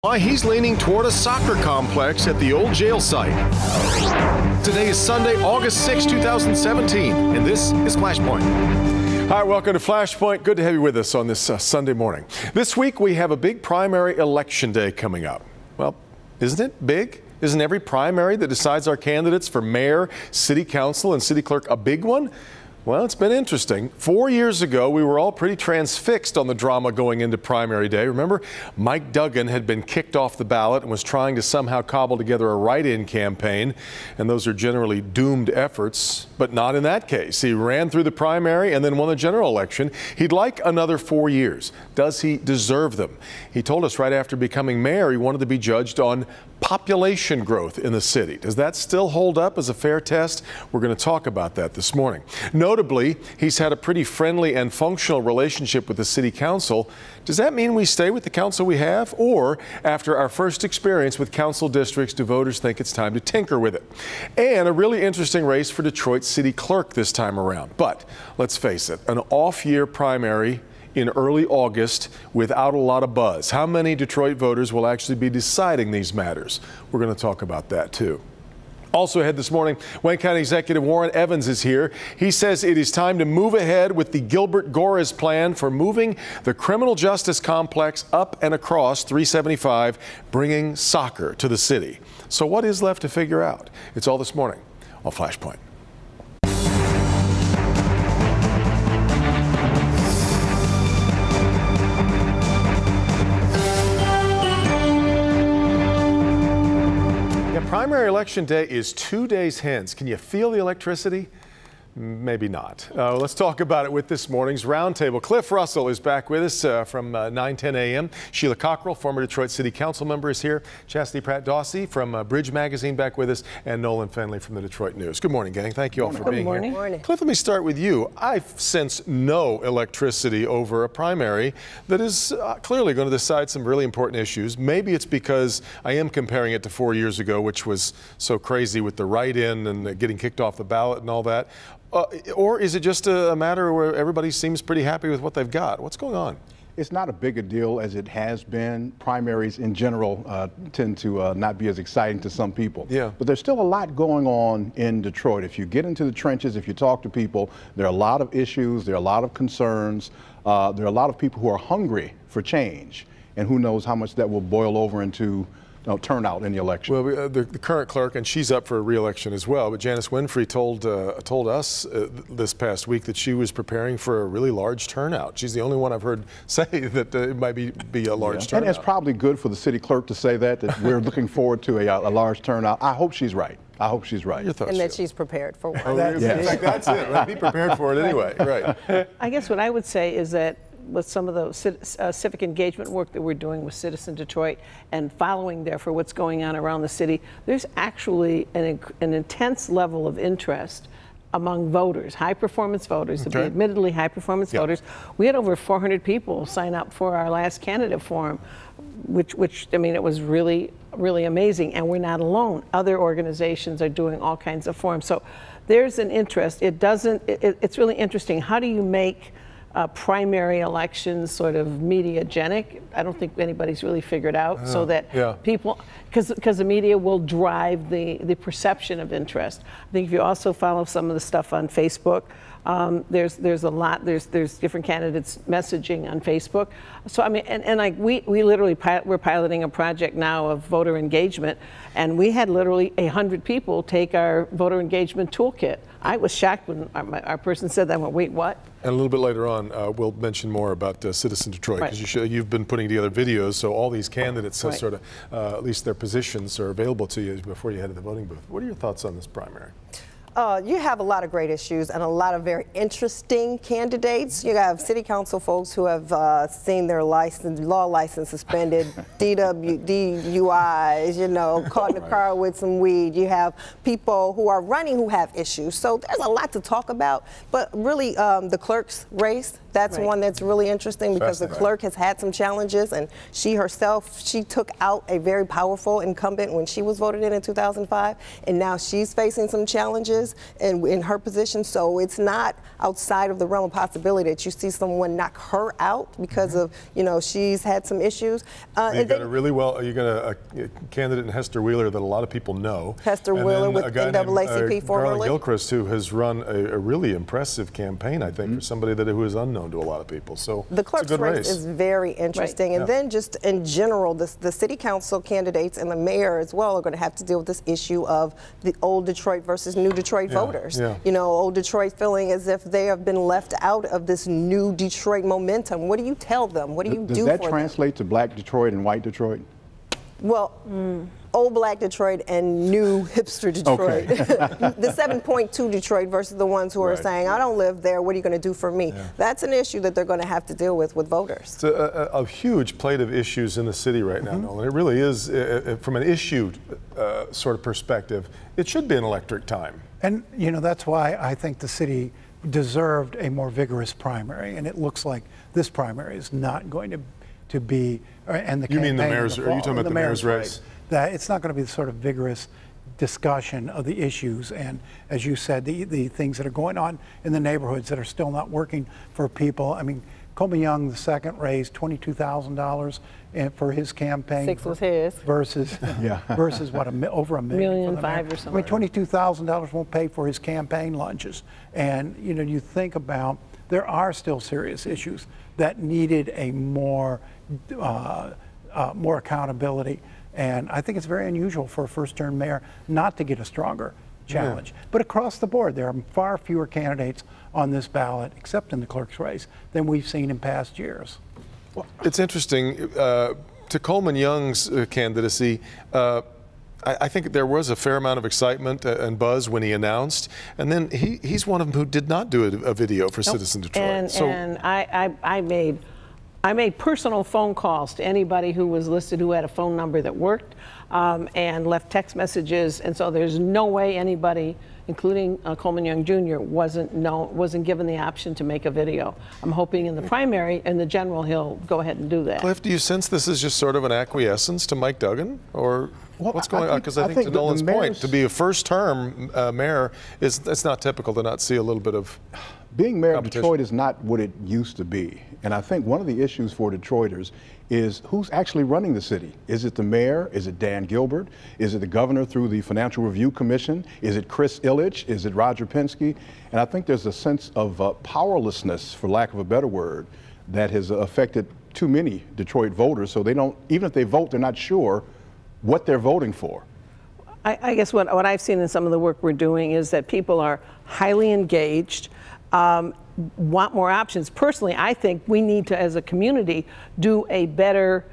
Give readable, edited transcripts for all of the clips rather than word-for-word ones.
Why he's leaning toward a soccer complex at the old jail site. Today is Sunday, August 6, 2017, and this is Flashpoint. Hi, welcome to Flashpoint. Good to have you with us on this Sunday morning. This week we have a big primary election day coming up. Well, isn't it big? Isn't every primary that decides our candidates for mayor, city council, and city clerk a big one? Well, it's been interesting. 4 years ago, we were all pretty transfixed on the drama going into primary day. Remember, Mike Duggan had been kicked off the ballot and was trying to somehow cobble together a write-in campaign. And those are generally doomed efforts, but not in that case. He ran through the primary and then won the general election. He'd like another 4 years. Does he deserve them? He told us right after becoming mayor he wanted to be judged on population growth in the city. Does that still hold up as a fair test? We're going to talk about that this morning. Notably, he's had a pretty friendly and functional relationship with the city council. Does that mean we stay with the council we have? Or after our first experience with council districts, do voters think it's time to tinker with it? And a really interesting race for Detroit's city clerk this time around. But let's face it, an off-year primary in early August without a lot of buzz. How many Detroit voters will actually be deciding these matters? We're going to talk about that too. Also ahead this morning, Wayne County Executive Warren Evans is here. He says it is time to move ahead with the Gilbert Gore's plan for moving the criminal justice complex up and across 375, bringing soccer to the city. So what is left to figure out? It's all this morning on Flashpoint. Primary election day is 2 days hence. Can you feel the electricity? Maybe not. Let's talk about it with this morning's roundtable. Cliff Russell is back with us from 9:10 a.m. Sheila Cockrell, former Detroit City Council member, is here. Chastity Pratt-Dawsey from Bridge Magazine back with us, and Nolan Fenley from the Detroit News. Good morning, gang. Thank you all for being here. Good morning. Cliff, let me start with you. I sense no electricity over a primary that is clearly going to decide some really important issues. Maybe it's because I am comparing it to 4 years ago, which was so crazy with the write-in and getting kicked off the ballot and all that. Or is it just a matter where everybody seems pretty happy with what they've got? What's going on? It's not a big a deal as it has been. Primaries in general tend to not be as exciting to some people. Yeah. But there's still a lot going on in Detroit. If you get into the trenches, if you talk to people, there are a lot of issues, there are a lot of concerns. There are a lot of people who are hungry for change. And who knows how much that will boil over into turnout in the election. Well, the current clerk, and she's up for re-election as well, but Janice Winfrey told us this past week that she was preparing for a really large turnout. She's the only one I've heard say that it might be a large turnout. And it's probably good for the city clerk to say that we're looking forward to a large turnout. I hope she's right. I hope she's right. And that she's prepared for one. Yes. That's it. Right? Be prepared for it anyway. Right. I guess what I would say is that with some of the civic engagement work that we're doing with Citizen Detroit and following therefore what's going on around the city, there's actually an intense level of interest among voters, high-performance voters, to be admittedly high-performance voters. We had over 400 people sign up for our last candidate forum, which I mean, it was really, really amazing. And we're not alone. Other organizations are doing all kinds of forums. So there's an interest. It's really interesting. How do you make primary elections sort of mediagenic? I don't think anybody's really figured out, so that people, because the media will drive the perception of interest. I think if you also follow some of the stuff on Facebook, there's a lot, there's different candidates messaging on Facebook. So I mean, and like we literally we're piloting a project now of voter engagement, and we had literally 100 people take our voter engagement toolkit. I was shocked when our person said that. I went, wait, what? And a little bit later on, we'll mention more about Citizen Detroit, because you've been putting together videos, so all these candidates sort of, at least their positions are available to you before you head to the voting booth. What are your thoughts on this primary? You have a lot of great issues and a lot of very interesting candidates. You have city council folks who have seen their law license suspended, DUIs, you know, caught in the car with some weed. You have people who are running who have issues. So there's a lot to talk about. But really, the clerk's race, that's one that's really interesting, because the clerk has had some challenges, and she herself, she took out a very powerful incumbent when she was voted in 2005, and now she's facing some challenges. is in her position. So it's not outside of the realm of possibility that you see someone knock her out because of, you know, she's had some issues. You got a candidate in Hester Wheeler that a lot of people know. Hester Wheeler with NAACP formerly. Garland Gilchrist, who has run a really impressive campaign, I think, for somebody who is unknown to a lot of people. So the clerk's race is very interesting. And then just in general, the city council candidates and the mayor as well are going to have to deal with this issue of the old Detroit versus new Detroit voters. You know, old Detroit feeling as if they have been left out of this new Detroit momentum. What do you tell them? What do you do for them? Does that translate to black Detroit and white Detroit? Well, old black Detroit and new hipster Detroit. The 7.2 Detroit versus the ones who are saying, I don't live there, what are you going to do for me? That's an issue that they're going to have to deal with voters. It's a huge plate of issues in the city right now, Nolan. It really is, from an issue sort of perspective, it should be an electric time. And, you know, that's why I think the city deserved a more vigorous primary, and it looks like this primary is not going to be, and the You mean the mayor's, are you talking about the mayor's race? That it's not going to be the sort of vigorous discussion of the issues, and as you said, the things that are going on in the neighborhoods that are still not working for people. I mean, Coleman Young II raised $22,000 for his campaign. 6 was his. Versus, versus what, over $1 million for the mayor. $1.5 or something. I mean, $22,000 won't pay for his campaign lunches. And, you know, you think about, there are still serious issues that needed a more accountability. And I think it's very unusual for a first-term mayor not to get a stronger challenge. But across the board, there are far fewer candidates on this ballot, except in the clerk's race, than we've seen in past years. Well, it's interesting, to Coleman Young's candidacy, I think there was a fair amount of excitement and buzz when he announced, and then he's one of them who did not do a video for Citizen Detroit. And I made personal phone calls to anybody who was listed who had a phone number that worked, and left text messages, and so there's no way anybody, including Coleman Young Jr., wasn't given the option to make a video. I'm hoping in the primary and the general he'll go ahead and do that. Cliff, do you sense this is just sort of an acquiescence to Mike Duggan, or what's going on? Because I think to Nolan's point, to be a first-term mayor, it's not typical to not see a little bit of being mayor of Detroit is not what it used to be. And I think one of the issues for Detroiters is who's actually running the city. Is it the mayor? Is it Dan Gilbert? Is it the governor through the Financial Review Commission? Is it Chris Ilitch? Is it Roger Penske? And I think there's a sense of powerlessness, for lack of a better word, that has affected too many Detroit voters. So they don't, even if they vote, they're not sure what they're voting for. I guess what I've seen in some of the work we're doing is that people are highly engaged, want more options. Personally, I think we need to, as a community, do a better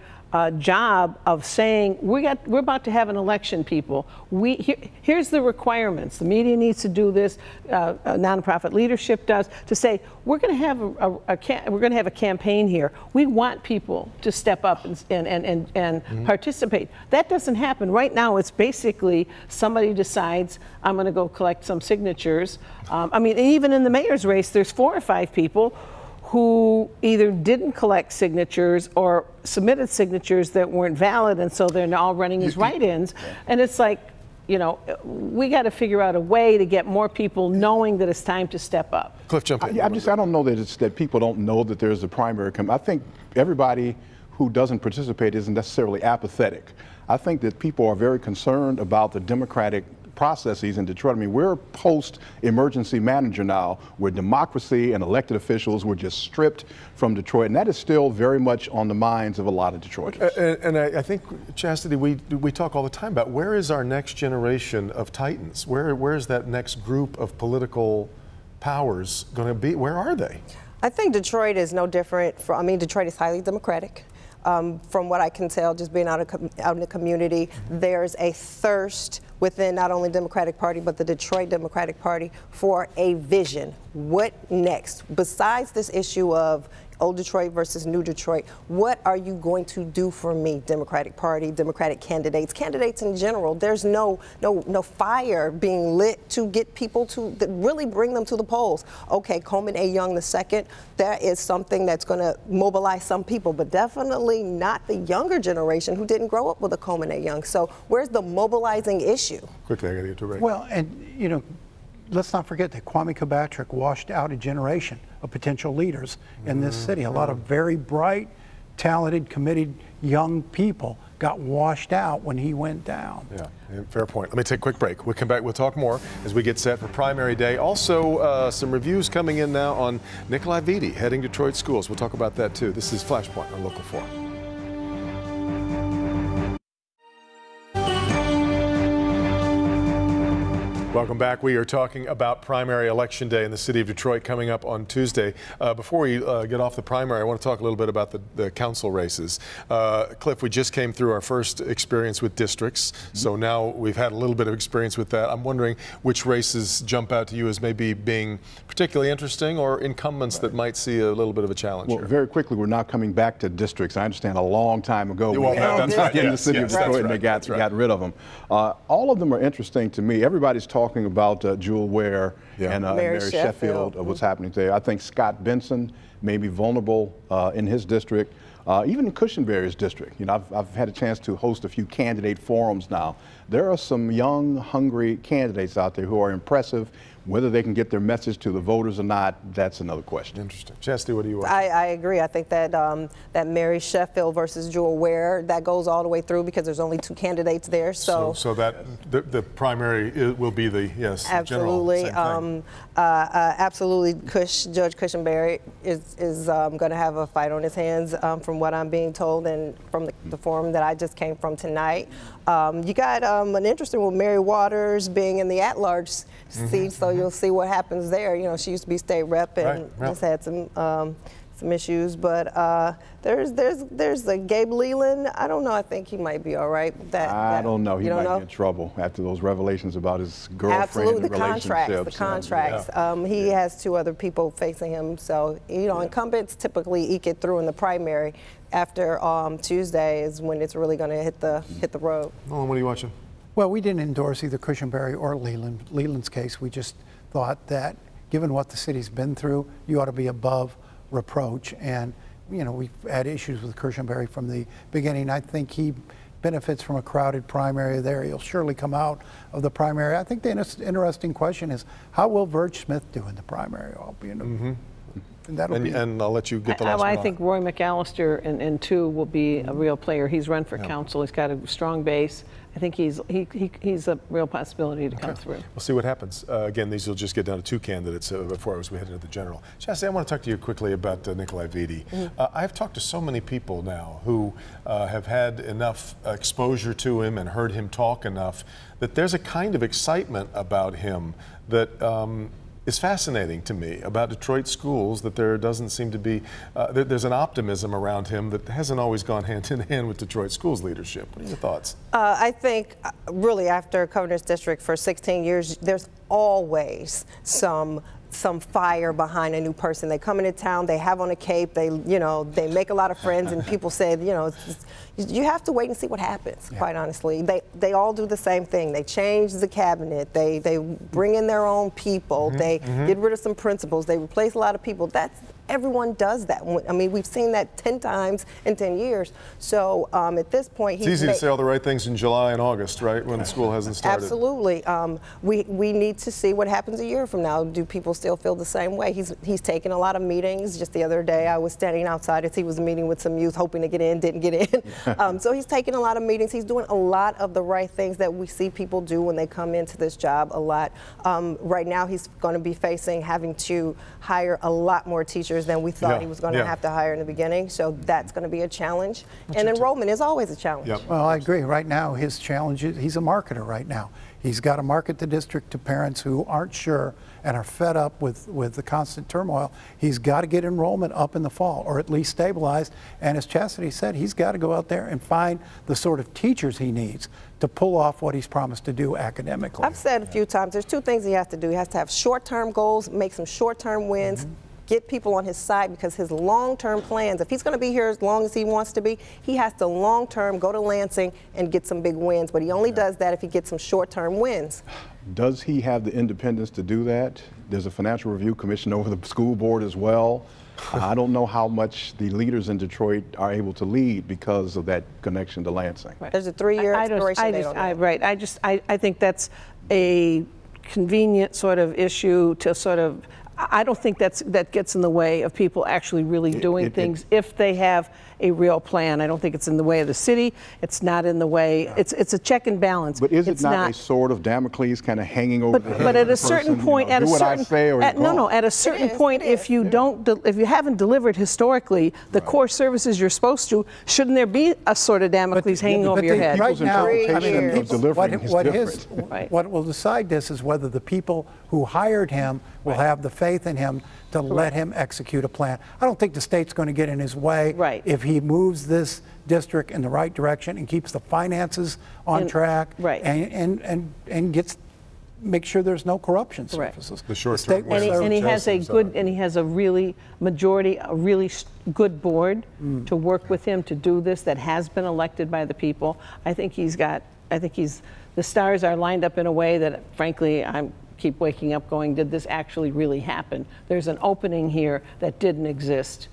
job of saying we're about to have an election, people. Here's the requirements. The media needs to do this. Nonprofit leadership does, to say we're going to have a campaign here. We want people to step up and participate. That doesn't happen right now. It's basically somebody decides I'm going to go collect some signatures. I mean, even in the mayor's race, there's 4 or 5 people who either didn't collect signatures or submitted signatures that weren't valid, and so they're all running as write-ins. And it's like, you know, we got to figure out a way to get more people knowing that it's time to step up. Cliff, jump in. I don't know that it's that people don't know that there's a primary. I think everybody who doesn't participate isn't necessarily apathetic. I think that people are very concerned about the democratic processes in Detroit. I mean, we're post-emergency manager now, where democracy and elected officials were just stripped from Detroit, and that is still very much on the minds of a lot of Detroiters. And I think, Chastity, we talk all the time about where is our next generation of titans? Where is that next group of political powers going to be? Where are they? I think Detroit is no different from, I mean, Detroit is highly democratic. From what I can tell, just being out in the community, there's a thirst within not only Democratic Party, but the Detroit Democratic Party for a vision. What next? Besides this issue of old Detroit versus new Detroit, what are you going to do for me, Democratic Party, Democratic candidates in general? There's no fire being lit to get people to really bring them to the polls. Okay, Coleman A. Young II, that is something that's going to mobilize some people, but definitely not the younger generation who didn't grow up with a Coleman A. Young. So where's the mobilizing issue? Quickly, I got to get to a break. Well, and you know, let's not forget that Kwame Kilpatrick washed out a generation of potential leaders in this city. A lot of very bright, talented, committed young people got washed out when he went down. Yeah, fair point. Let me take a quick break. We'll come back. We'll talk more as we get set for primary day. Also, some reviews coming in now on Nikolai Vitti heading Detroit schools. We'll talk about that too. This is Flashpoint on Local 4. Welcome back. We are talking about primary election day in the city of Detroit coming up on Tuesday. Before we get off the primary, I want to talk a little bit about the council races. Cliff, we just came through our first experience with districts, so now we've had a little bit of experience with that. I'm wondering which races jump out to you as maybe being particularly interesting, or incumbents that might see a little bit of a challenge here. Very quickly, we're now coming back to districts. I understand a long time ago well, that's right. in the city of Detroit, and they got rid of them. All of them are interesting to me. Everybody's talking about Jewel Ware and Mary Sheffield, what's happening there. I think Scott Benson may be vulnerable in his district, even in Cushenberry's district. You know, I've had a chance to host a few candidate forums now. There are some young, hungry candidates out there who are impressive. Whether they can get their message to the voters or not, that's another question. Interesting. Chastity, what do you want? I agree. I think that that Mary Sheffield versus Jewel Ware, that goes all the way through because there's only two candidates there. So that the primary will be the absolutely, general, absolutely. Judge Cushenberry is going to have a fight on his hands, from what I'm being told, and from the forum that I just came from tonight. You got an interesting one, Mary Waters being in the at-large seat, so you'll see what happens there. You know, she used to be state rep and just had some issues, but there's a Gabe Leland. I don't know. I think he might be all right. I don't know. He might be in trouble after those revelations about his girlfriend. Absolutely, and the contracts. He has two other people facing him, so you know, incumbents typically eke it through in the primary. After Tuesday is when it's really going to hit the road. Nolan, what are you watching? Well, we didn't endorse either Cushenberry or Leland. Leland's case, we just thought that given what the city's been through, you ought to be above reproach. And, you know, we've had issues with Cushenberry from the beginning. I think he benefits from a crowded primary there. He'll surely come out of the primary. I think the interesting question is, how will Verge Smith do in the primary? And I'll let you get the last one. I think Roy McAllister in 2 will be a real player. He's run for council. He's got a strong base. I think he's a real possibility to come through. We'll see what happens. Again, these will just get down to 2 candidates before we head into the general. Chastity, I want to talk to you quickly about Nikolai Vitti. I've talked to so many people now who have had enough exposure to him and heard him talk enough that there's a kind of excitement about him that is fascinating to me about Detroit schools, that there doesn't seem to be, there's an optimism around him that hasn't always gone hand in hand with Detroit schools leadership. What are your thoughts? I think really after covering this district for 16 years, there's always some fire behind a new person. They come into town, they have on a cape, they make a lot of friends, and people say, you have to wait and see what happens, quite honestly. They all do the same thing. They change the cabinet, they bring in their own people, they get rid of some principals, they replace a lot of people. Everyone does that. I mean, we've seen that 10 times in 10 years. So at this point, it's easy to say all the right things in July and August, right, when the school hasn't started. Absolutely. We need to see what happens a year from now. Do people still feel the same way? He's taken a lot of meetings. Just the other day, I was standing outside as he was meeting with some youth, hoping to get in, didn't get in. So he's taken a lot of meetings. He's doing a lot of the right things that we see people do when they come into this job a lot. Right now, he's going to be having to hire a lot more teachers than we thought he was going to have to hire in the beginning. So that's going to be a challenge. And enrollment is always a challenge. Well, I agree. Right now, his challenge is he's a marketer right now. He's got to market the district to parents who aren't sure and are fed up with the constant turmoil. He's got to get enrollment up in the fall, or at least stabilized. And as Chastity said, he's got to go out there and find the sort of teachers he needs to pull off what he's promised to do academically. I've said a few times, there's 2 things he has to do. He has to have short-term goals, make some short-term wins, get people on his side, because his long-term plans, if he's going to be here as long as he wants to be, he has to long-term go to Lansing and get some big wins. But he only does that if he gets some short-term wins. Does he have the independence to do that? There's a financial review commission over the school board as well. I don't know how much the leaders in Detroit are able to lead because of that connection to Lansing. There's a 3-year expiration date on that. I think that's a convenient sort of issue to sort of, I don't think that gets in the way of people actually really doing things if they have a real plan. I don't think it's in the way of the city. It's not in the way. It's a check and balance. But is it not a sword of Damocles kind of hanging over the head? But at a certain point, at a certain point, if you haven't delivered historically the core services you're supposed to, shouldn't there be a sword of Damocles hanging over your head? Right now, I mean, what what will decide this is whether the people who hired him will have the faith in him to let him execute a plan. I don't think the state's going to get in his way if he moves this district in the right direction and keeps the finances on track and make sure there's no corruption surfaces. The short-term and he has a good and he has a really good board to work with him to do this that has been elected by the people. The stars are lined up in a way that, frankly, I keep waking up going, did this actually really happen? There's an opening here that didn't exist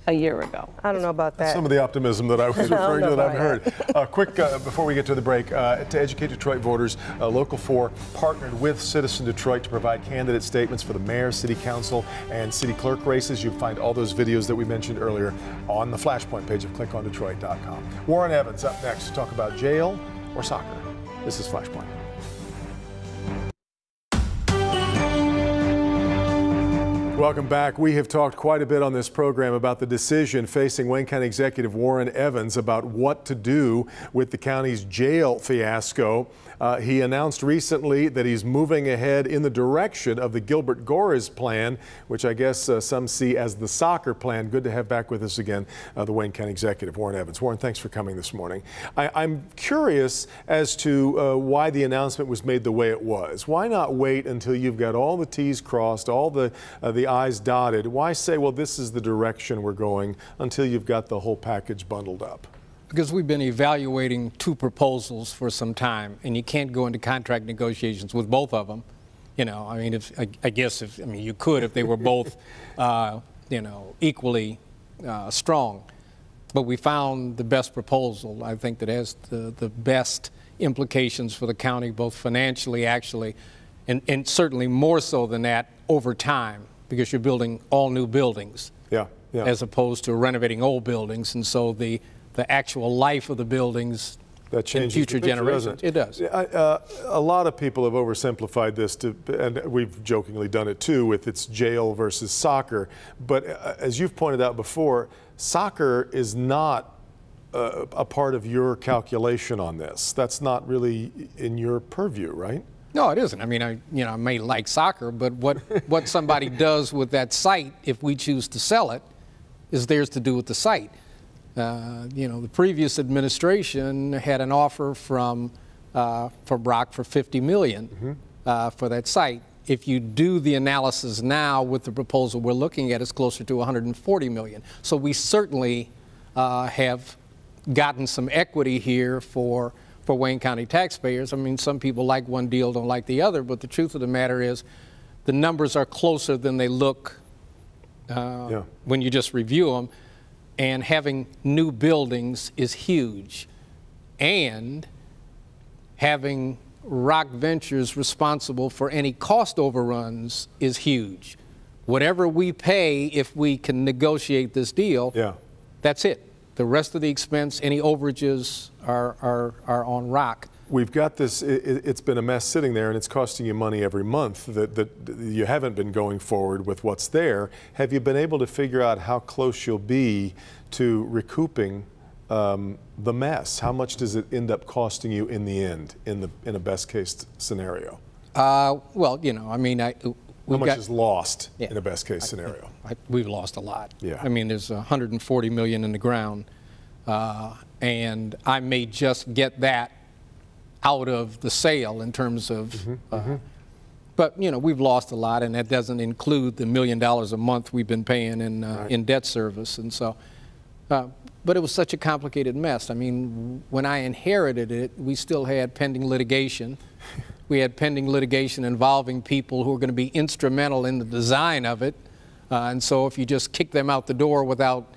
a year ago. I don't know about that. Some of the optimism that I was referring to that I've heard. Quick, before we get to the break, to educate Detroit voters, Local 4 partnered with Citizen Detroit to provide candidate statements for the mayor, city council, and city clerk races. You find all those videos that we mentioned earlier on the Flashpoint page of clickondetroit.com. Warren Evans up next to talk about jail or soccer. This is Flashpoint. Welcome back. We have talked quite a bit on this program about the decision facing Wayne County Executive Warren Evans about what to do with the county's jail fiasco. He announced recently that he's moving ahead in the direction of the Gilbert Gore's plan, which I guess some see as the soccer plan. Good to have back with us again the Wayne County Executive, Warren Evans. Warren, thanks for coming this morning. I'm curious as to why the announcement was made the way it was. Why not wait until you've got all the T's crossed, all the I's dotted? Why say, well, this is the direction we're going until you've got the whole package bundled up? Because we've been evaluating two proposals for some time, and you can't go into contract negotiations with both of them. You know, I mean, you could if they were both, equally strong. But we found the best proposal, I think, that has the best implications for the county, both financially, actually, and certainly more so than that over time, because you're building all new buildings, as opposed to renovating old buildings, and so the actual life of the buildings that in future generations. It does. A lot of people have oversimplified this, and we've jokingly done it too, with its jail versus soccer. But as you've pointed out before, soccer is not a part of your calculation on this. That's not really in your purview, right? No, it isn't. I mean, I may like soccer, but what somebody does with that site, if we choose to sell it, is theirs to do with the site. The previous administration had an offer for Brock for $50 million for that site. If you do the analysis now with the proposal we're looking at, it's closer to $140 million. So we certainly have gotten some equity here for Wayne County taxpayers. I mean, some people like one deal, don't like the other, but the truth of the matter is the numbers are closer than they look when you just review them. And having new buildings is huge. And having Rock Ventures responsible for any cost overruns is huge. Whatever we pay, if we can negotiate this deal, that's it. The rest of the expense, any overages are on Rock. We've got this, it's been a mess sitting there, and it's costing you money every month that you haven't been going forward with what's there. Have you been able to figure out how close you'll be to recouping the mess? How much does it end up costing you in the end, in a best case scenario? Well, I mean, how much is lost in a best case scenario? We've lost a lot. Yeah. I mean, there's $140 million in the ground, and I may just get that out of the sale in terms of, but we've lost a lot, and that doesn't include the $1 million a month we've been paying in debt service, and so. But it was such a complicated mess. I mean, when I inherited it, we still had pending litigation. We had pending litigation involving people who were going to be instrumental in the design of it, and so if you just kick them out the door without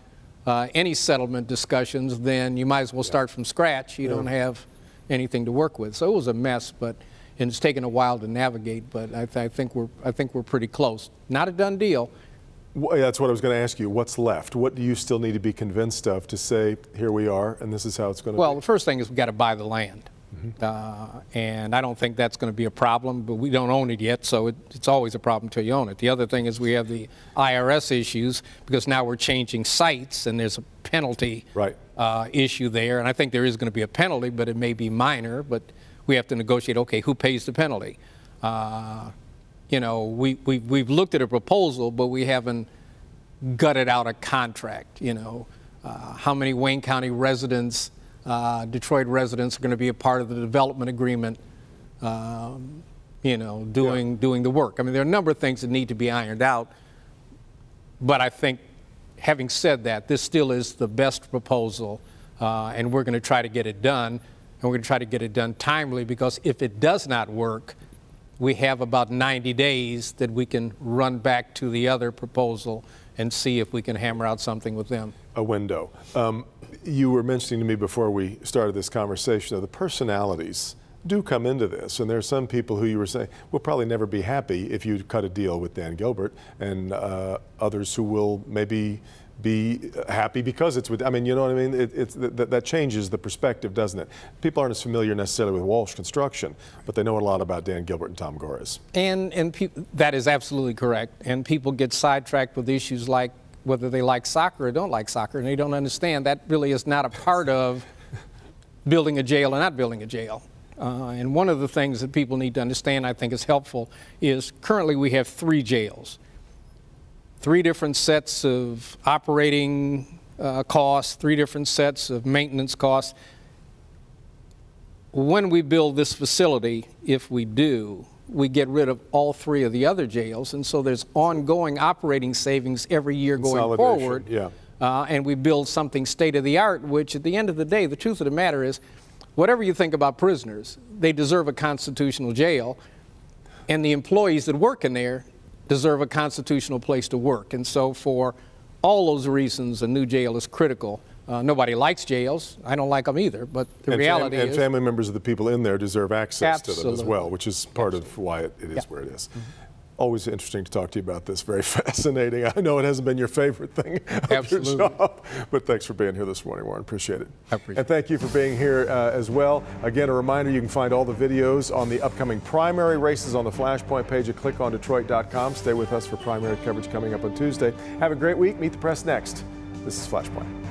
any settlement discussions, then you might as well start from scratch. You don't have anything to work with. So it was a mess, but and it's taken a while to navigate, but I think we're pretty close. Not a done deal. Well, that's what I was going to ask you. What's left? What do you still need to be convinced of to say, here we are, and this is how it's going to be? Well, the first thing is we've got to buy the land. And I don't think that's going to be a problem, but we don't own it yet, so it's always a problem until you own it. The other thing is we have the IRS issues, because now we're changing sites, and there's a penalty issue there. And I think there is going to be a penalty, but it may be minor, but we have to negotiate, okay, who pays the penalty? You know, we've looked at a proposal, but we haven't gutted out a contract. You know, how many Wayne County residents, Detroit residents are going to be a part of the development agreement, you know, doing the work. I mean, there are a number of things that need to be ironed out, but I think, having said that, this still is the best proposal, and we're going to try to get it done, and we're going to try to get it done timely, because if it does not work, we have about 90 days that we can run back to the other proposal and see if we can hammer out something with them. A window. You were mentioning to me before we started this conversation that the personalities do come into this, and there are some people who you were saying will probably never be happy if you cut a deal with Dan Gilbert, and others who will maybe be happy because it's with, I mean, you know what I mean? That changes the perspective, doesn't it? People aren't as familiar necessarily with Walsh Construction, but they know a lot about Dan Gilbert and Tom Gores. And that is absolutely correct. And people get sidetracked with issues like whether they like soccer or don't like soccer, and they don't understand that really is not a part of building a jail or not building a jail. And one of the things that people need to understand, I think is helpful, is currently we have 3 jails. 3 different sets of operating costs, 3 different sets of maintenance costs. When we build this facility, if we do, we get rid of all 3 of the other jails, and so there's ongoing operating savings every year going forward. And we build something state-of-the-art, which at the end of the day, the truth of the matter is, whatever you think about prisoners, they deserve a constitutional jail, and the employees that work in there deserve a constitutional place to work. And so for all those reasons, a new jail is critical. Nobody likes jails. I don't like them either, but the reality is... And family members of the people in there deserve access to them as well, which is part of why it is where it is. Always interesting to talk to you about this. Very fascinating. I know it hasn't been your favorite thing of your job, but thanks for being here this morning, Warren. Appreciate it. I appreciate it. And thank you for being here as well. Again, a reminder, you can find all the videos on the upcoming primary races on the Flashpoint page at clickondetroit.com. Stay with us for primary coverage coming up on Tuesday. Have a great week. Meet the Press next. This is Flashpoint.